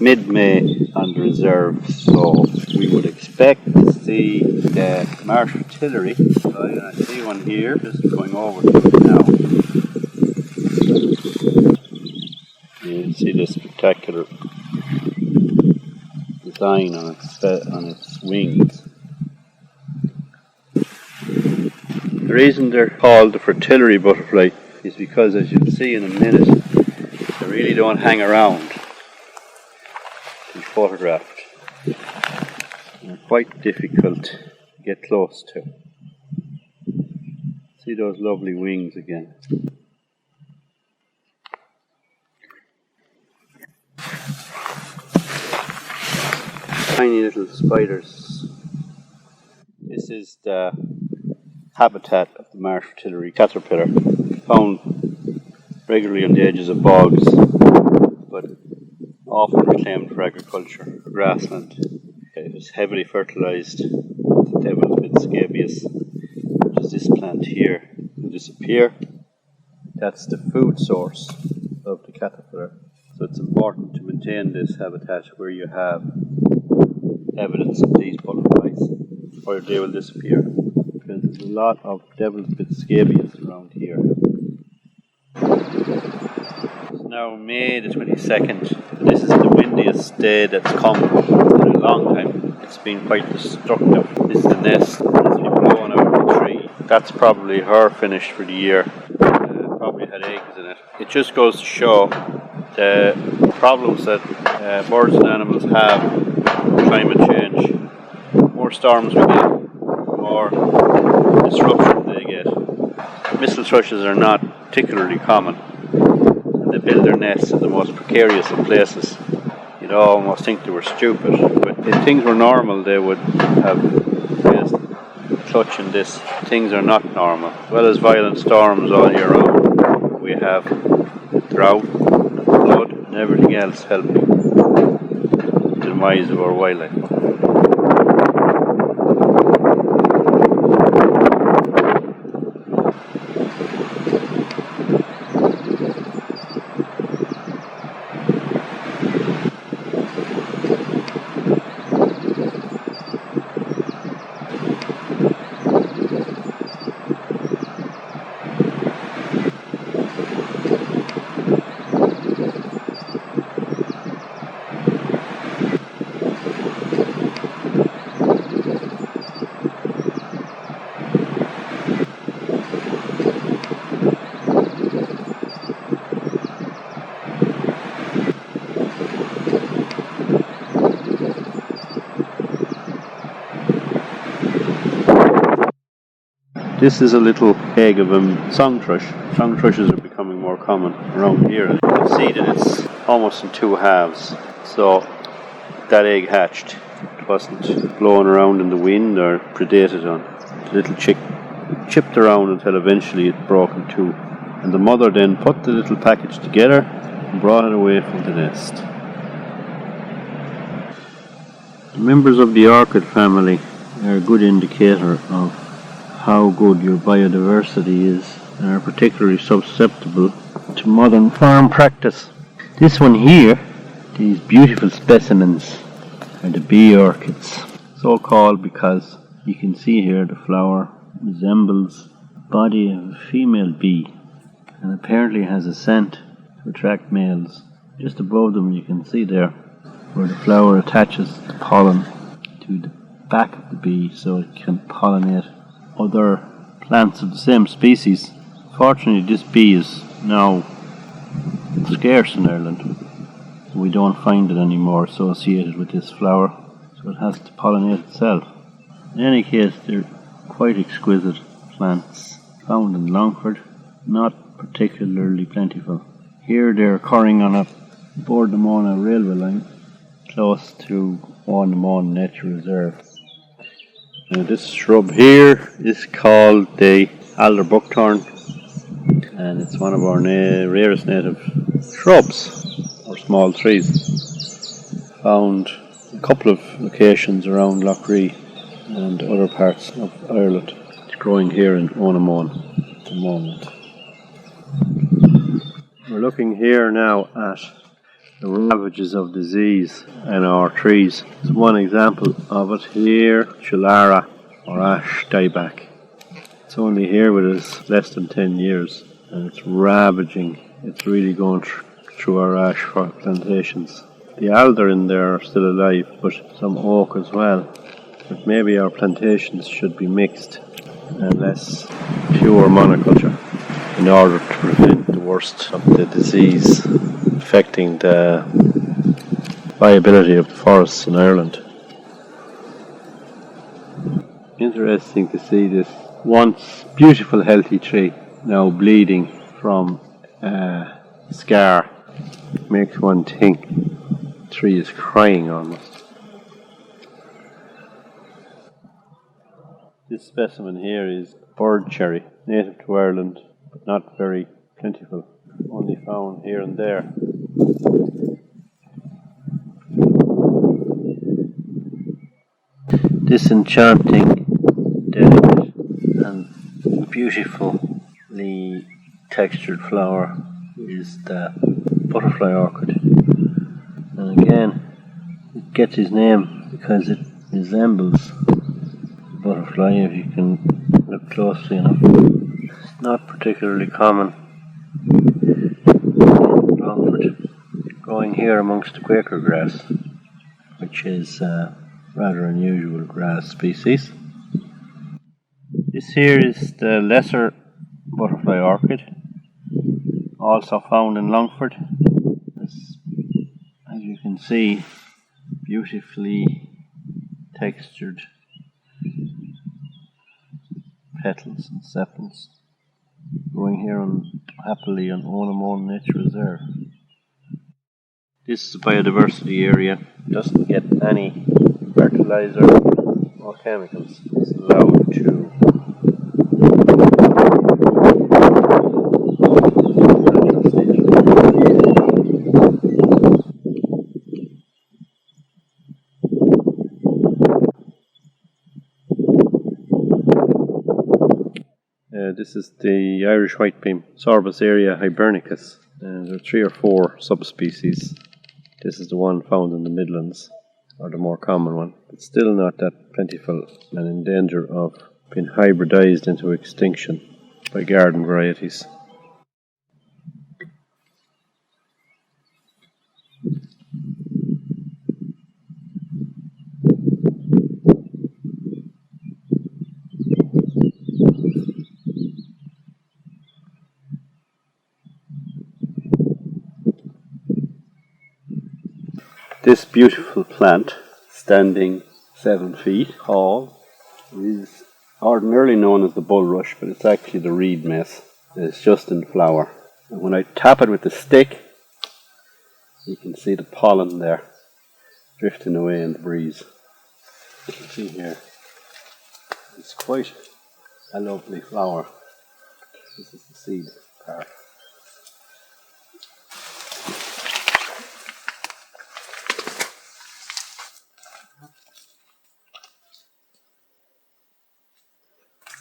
mid-May on the reserve, so we would expect to see the marsh artillery. I see one here, just going over to it now. You can see this spectacular design on its wings. The reason they're called the fritillary butterfly is because, as you'll see in a minute, they really don't hang around to be photographed. They're quite difficult to get close to. See those lovely wings again. Tiny little spiders. This is the habitat of the marsh fritillary caterpillar, found regularly on the edges of bogs, but often reclaimed for agriculture, for grassland. It is heavily fertilized. The devil's bit scabious, which is this plant here, will disappear. That's the food source of the caterpillar. So it's important to maintain this habitat where you have evidence of these butterflies, or they will disappear. Because there's a lot of devil's bit scabious around here. It's now May the 22nd. This is the windiest day that's come in a long time. It's been quite destructive. This is the nest that's been blown out of the tree. That's probably her finished for the year. Probably had eggs in it. It just goes to show the problems that birds and animals have with climate change. More storms we get, more disruption they get. Mistle thrushes are not particularly common. They build their nests in the most precarious of places. You'd almost think they were stupid, but if things were normal, they would have raised a clutch in this. Things are not normal. As well as violent storms all year round, we have drought, flood, and everything else helping the demise of our wildlife. This is a little egg of a song thrush. Song thrushes are becoming more common around here. You can see that it's almost in two halves. So that egg hatched. It wasn't blown around in the wind or predated on. The little chick chipped around until eventually it broke in two. And the mother then put the little package together and brought it away from the nest. The members of the orchid family are a good indicator of how good your biodiversity is and are particularly susceptible to modern farm practice. This one here, these beautiful specimens, are the bee orchids. So called because you can see here the flower resembles the body of a female bee and apparently has a scent to attract males. Just above them you can see there where the flower attaches the pollen to the back of the bee so it can pollinate other plants of the same species. Fortunately, this bee is now scarce in Ireland. We don't find it anymore associated with this flower, so it has to pollinate itself. In any case, they're quite exquisite plants, found in Langford, not particularly plentiful. Here they're occurring on a Ounamoun railway line, close to Ounamoun Nature Reserve. Now this shrub here is called the alder buckthorn, and it's one of our rarest native shrubs, or small trees, found a couple of locations around Loughree and other parts of Ireland. It's growing here in Ounamoun at the moment. We're looking here now at the ravages of disease in our trees. There's one example of it here, Chulara or ash dayback. It's only here with us less than 10 years and it's ravaging. It's really going through our ash plantations. The alder in there are still alive, but some oak as well. But maybe our plantations should be mixed and less pure monoculture in order to prevent the worst of the disease affecting the viability of the forests in Ireland. Interesting to see this once beautiful healthy tree now bleeding from a scar. Makes one think the tree is crying almost. This specimen here is bird cherry, native to Ireland but not very plentiful, only found here and there. This enchanting, delicate and beautifully textured flower is the butterfly orchid. And again, it gets its name because it resembles the butterfly if you can look closely enough. It's not particularly common in Langford, growing here amongst the Quaker grass, which is rather unusual grass species. This here is the lesser butterfly orchid, also found in Langford. As you can see, beautifully textured petals and sepals, growing here happily on Ounamoun Nature Reserve. This is a biodiversity area. It doesn't get any fertilizer or chemicals. It's allowed to this is the Irish whitebeam, Sorbus area Hibernicus, and there are 3 or 4 subspecies. This is the one found in the Midlands, or the more common one. It's still not that plentiful and in danger of being hybridized into extinction by garden varieties. This beautiful plant, standing 7 feet tall, is ordinarily known as the bulrush, but it's actually the reed mace. It's just in flower. And when I tap it with the stick, you can see the pollen there drifting away in the breeze. You can see here, it's quite a lovely flower. This is the seed part.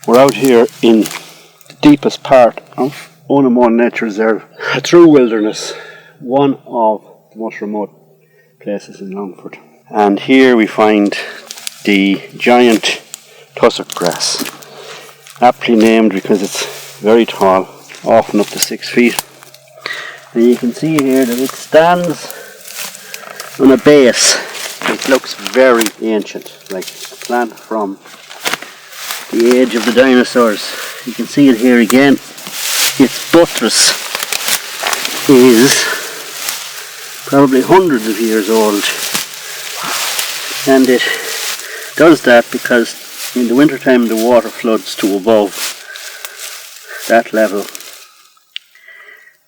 We're out here in the deepest part of Ounamoun Nature Reserve, a true wilderness, one of the most remote places in Langford. And here we find the giant tussock grass, aptly named because it's very tall, often up to 6 feet. And you can see here that it stands on a base. It looks very ancient, like a plant from the age of the dinosaurs. You can see it here again. Its buttress is probably hundreds of years old, and it does that because in the winter time the water floods to above that level,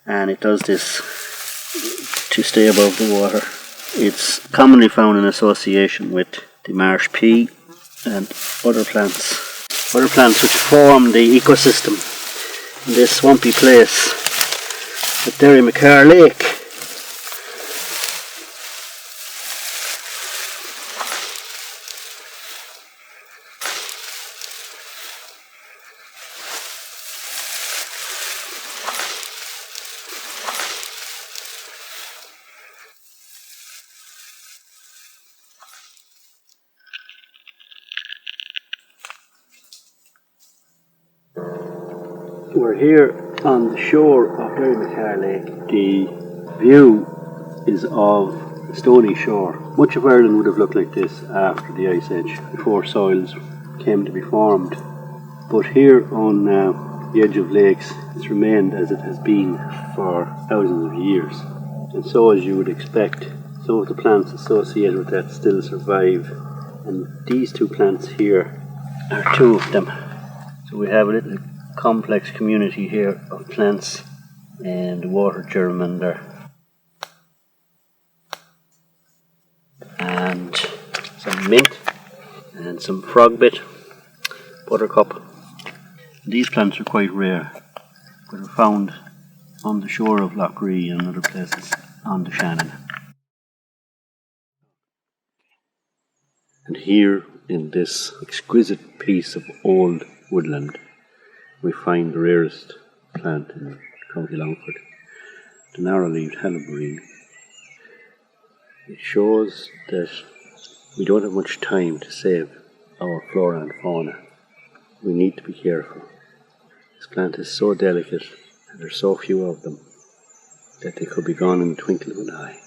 and it does this to stay above the water. It's commonly found in association with the marsh pea and other plants which form the ecosystem in this swampy place at Derrymacar Lake. We're here on the shore of Dayback Lake. The view is of the stony shore. Much of Ireland would have looked like this after the Ice Age, before soils came to be formed. But here on the edge of lakes, it's remained as it has been for thousands of years. And so, as you would expect, some of the plants associated with that still survive. And these two plants here are two of them. So we have a little complex community here of plants and water germander and some mint and some frogbit, buttercup. These plants are quite rare, but are found on the shore of Lough Ree and other places on the Shannon. And here in this exquisite piece of old woodland, we find the rarest plant in County Langford, the narrow-leaved helleborine. It shows that we don't have much time to save our flora and fauna. We need to be careful. This plant is so delicate, and there are so few of them, that they could be gone in the twinkling of an eye.